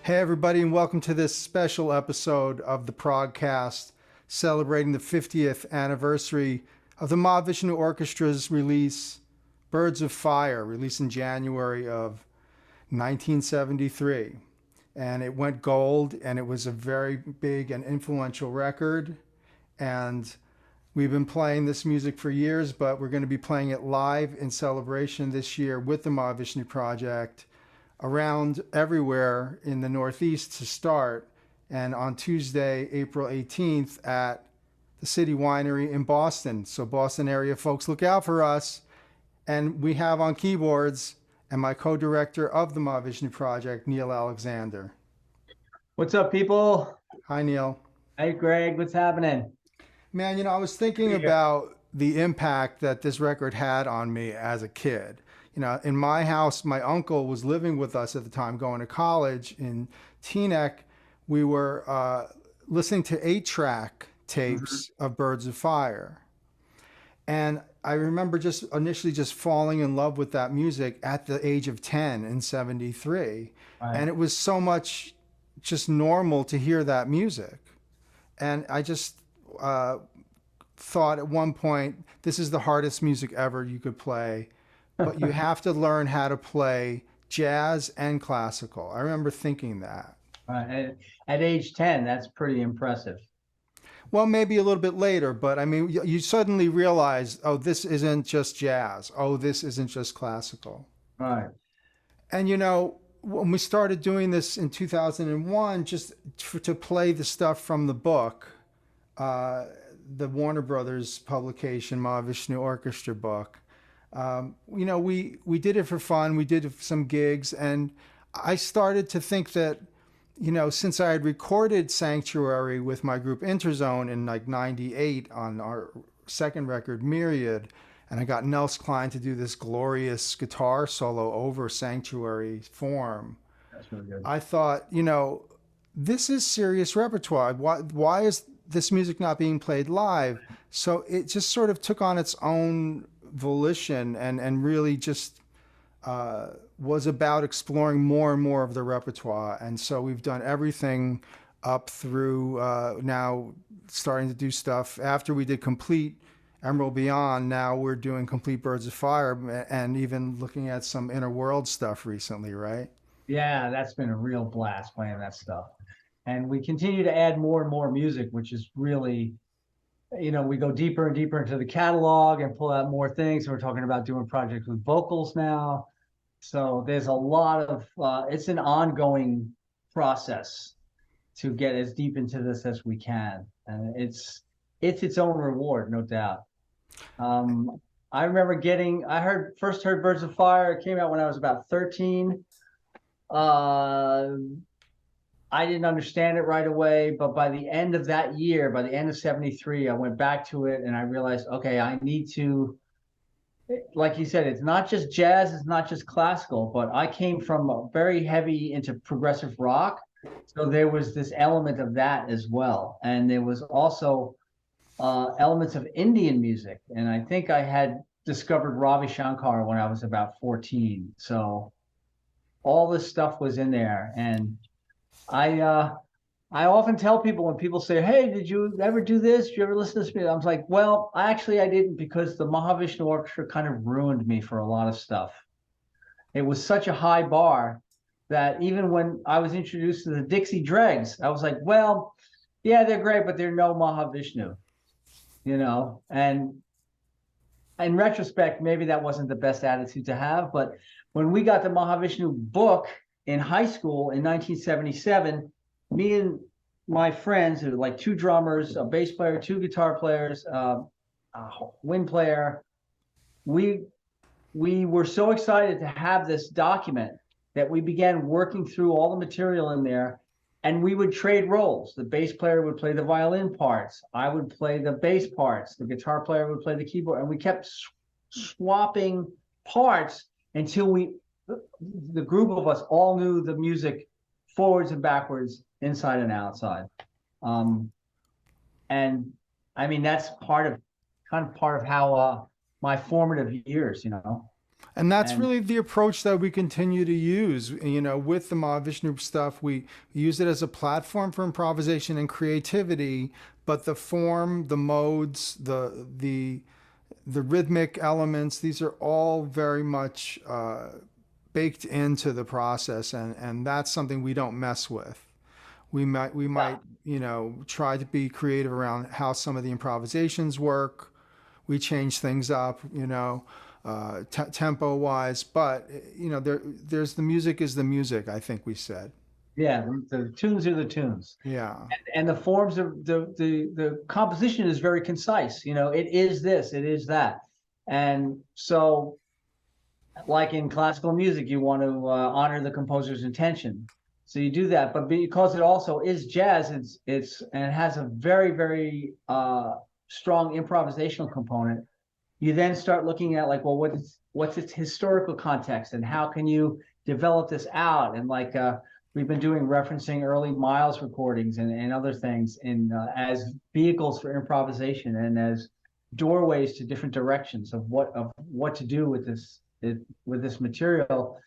Hey, everybody, and welcome to this special episode of the ProgCast celebrating the 50th anniversary of the MAHAVISHNU Orchestra's release, Birds of Fire, released in January of 1973. And it went gold, and it was a very big and influential record. And we've been playing this music for years, but we're going to be playing it live in celebration this year with the MAHAVISHNU Project around everywhere in the Northeast to start, and on Tuesday, April 18th at the City Winery in Boston. So Boston area folks, look out for us. And we have on keyboards and my co-director of the MAHAVISHNU Project, Neil Alexander. What's up, people? Hi, Neil. Hey, Greg. What's happening? Man, I was thinking about the impact that this record had on me as a kid. In my house, my uncle was living with us at the time, going to college in Teaneck. We were listening to 8-track tapes of Birds of Fire. And I remember just initially just falling in love with that music at the age of 10 in 73. Right. And it was so much just normal to hear that music. And I just thought at one point, this is the hardest music ever you could play. But you have to learn how to play jazz and classical. I remember thinking that. At age 10, that's pretty impressive. Well, maybe a little bit later, but I mean, you suddenly realize, oh, this isn't just jazz. Oh, this isn't just classical. Right. And when we started doing this in 2001, just to play the stuff from the book, the Warner Brothers publication, MAHAVISHNU Orchestra book, we did it for fun. We did some gigs, and I started to think that, since I had recorded Sanctuary with my group Interzone in like 98 on our second record, Myriad, and I got Nels Cline to do this glorious guitar solo over Sanctuary form. That's really good. I thought, this is serious repertoire. Why is this music not being played live? So it just sort of took on its own volition and really just was about exploring more and more of the repertoire. And so we've done everything up through now starting to do stuff. After we did complete Emerald Beyond, now we're doing complete Birds of Fire and even looking at some Inner World stuff recently, right? Yeah, that's been a real blast playing that stuff. And we continue to add more and more music, which is really, we go deeper and deeper into the catalog and pull out more things. We're talking about doing projects with vocals now. So there's a lot of, it's an ongoing process to get as deep into this as we can. And it's its own reward, no doubt. I remember first heard Birds of Fire. It came out when I was about 13. I didn't understand it right away, but by the end of that year, by the end of 73, I went back to it and I realized, okay, I need to, like you said, it's not just jazz, it's not just classical, but I came from very heavy into progressive rock. So there was this element of that as well. And there was also elements of Indian music. And I think I had discovered Ravi Shankar when I was about 14. So all this stuff was in there. And I often tell people when people say, hey, did you ever do this? Did you ever listen to this music? I was like, well, I didn't, because the MAHAVISHNU Orchestra kind of ruined me for a lot of stuff. It was such a high bar that even when I was introduced to the Dixie Dregs, I was like, well, yeah, they're great, but they're no MAHAVISHNU, and in retrospect, maybe that wasn't the best attitude to have. But when we got the MAHAVISHNU book in high school in 1977, me and my friends, who were like 2 drummers, a bass player, 2 guitar players, a wind player, we were so excited to have this document that we began working through all the material in there, and we would trade roles. The bass player would play the violin parts, I would play the bass parts, the guitar player would play the keyboard, and we kept swapping parts until the group of us all knew the music forwards and backwards, inside and outside. And I mean, that's kind of part of how my formative years, And that's And really the approach that we continue to use. You know, with the Mahavishnu stuff, we use it as a platform for improvisation and creativity, but the form, the modes, the rhythmic elements, these are all very much baked into the process, and that's something we don't mess with. We might you know try to be creative around how some of the improvisations work. We change things up, you know, tempo wise, but you know there's the music is the music, I think we said. yeah, the tunes are the tunes. Yeah. And the forms of the composition is very concise. You know, it is this, it is that. And so, like in classical music, you want to honor the composer's intention. So you do that, but because it also is jazz, it's and it has a very strong improvisational component. You then start looking at like, well, what's its historical context, and how can you develop this out? And like we've been doing referencing early Miles recordings and other things in as vehicles for improvisation and as doorways to different directions of what to do with this material,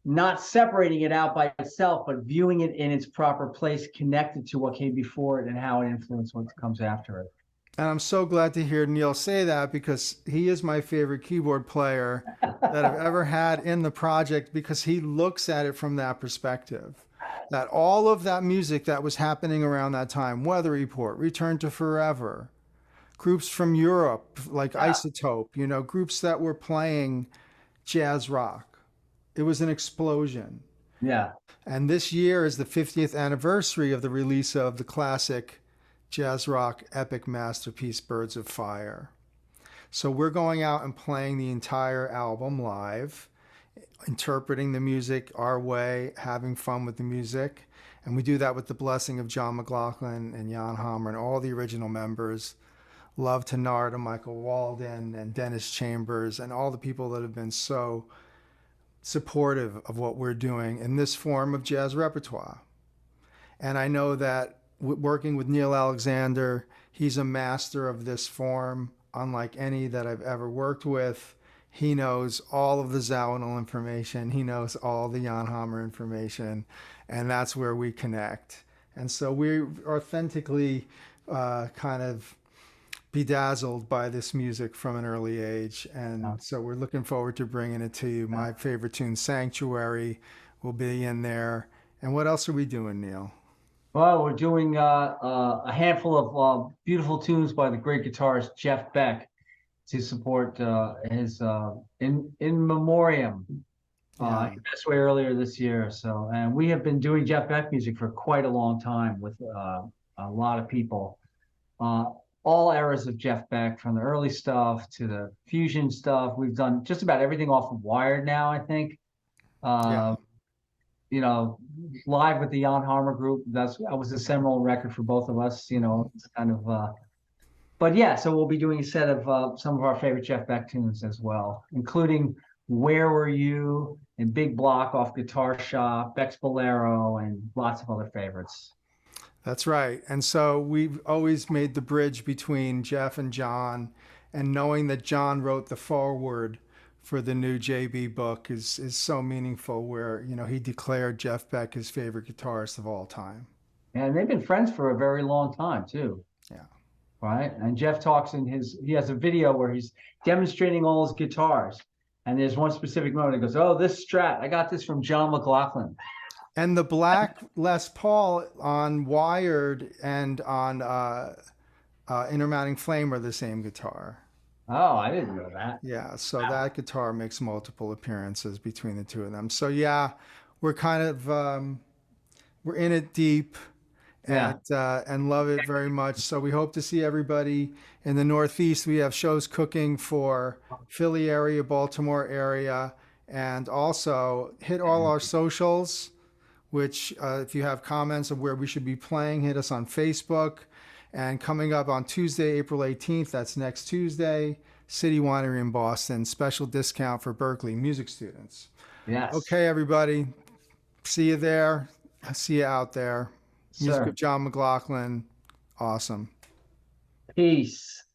not separating it out by itself, but viewing it in its proper place, connected to what came before it and how it influenced what comes after it. And I'm so glad to hear Neil say that, because he is my favorite keyboard player that I've ever had in the project, because he looks at it from that perspective. That all of that music that was happening around that time, Weather Report, Return to Forever, groups from Europe like Yeah. Isotope, you know, groups that were playing jazz rock. It was an explosion. Yeah. And this year is the 50th anniversary of the release of the classic jazz rock epic masterpiece, Birds of Fire. So we're going out and playing the entire album live, interpreting the music our way, having fun with the music. And we do that with the blessing of John McLaughlin and Jan Hammer and all the original members. Love to Narda, Michael Walden, and Dennis Chambers, and all the people that have been so supportive of what we're doing in this form of jazz repertoire. And I know that working with Neil Alexander, he's a master of this form, unlike any that I've ever worked with. He knows all of the Zawinul information. He knows all the Jan Hammer information, and that's where we connect. And so we're authentically kind of bedazzled by this music from an early age. And so we're looking forward to bringing it to you. My favorite tune, Sanctuary, will be in there. And what else are we doing, Neil? Well, we're doing a handful of beautiful tunes by the great guitarist Jeff Beck to support his in memoriam. He passed away earlier this year. So, and we have been doing Jeff Beck music for quite a long time with a lot of people. All eras of Jeff Beck, from the early stuff to the fusion stuff. We've done just about everything off of Wired now, I think. Yeah. You know, live with the Jan Hammer group. That was a seminal record for both of us. You know, it's kind of. But yeah, so we'll be doing a set of some of our favorite Jeff Beck tunes as well, including "Where Were You" and "Big Block" off Guitar Shop, Beck's Bolero, and lots of other favorites. That's right. And so we've always made the bridge between Jeff and John, and knowing that John wrote the foreword for the new JB book is so meaningful, where, you know, he declared Jeff Beck his favorite guitarist of all time. And they've been friends for a very long time too. Yeah. Right. And Jeff talks he has a video where he's demonstrating all his guitars. And there's one specific moment he goes, "Oh, this Strat, I got this from John McLaughlin." And the black Les Paul on Wired and on Intermounting Flame are the same guitar. Oh, I didn't know that. Yeah, so that guitar makes multiple appearances between the two of them. So yeah, we're kind of we're in it deep, Yeah. and love it very much. So we hope to see everybody in the Northeast. We have shows cooking for Philly area, Baltimore area, and also hit all our socials, which if you have comments of where we should be playing, hit us on Facebook. And coming up on Tuesday, April 18th, that's next Tuesday, City Winery in Boston, special discount for Berkeley music students. Yes. Okay, everybody. See you there. See you out there. Music Sir. of John McLaughlin. Awesome. Peace.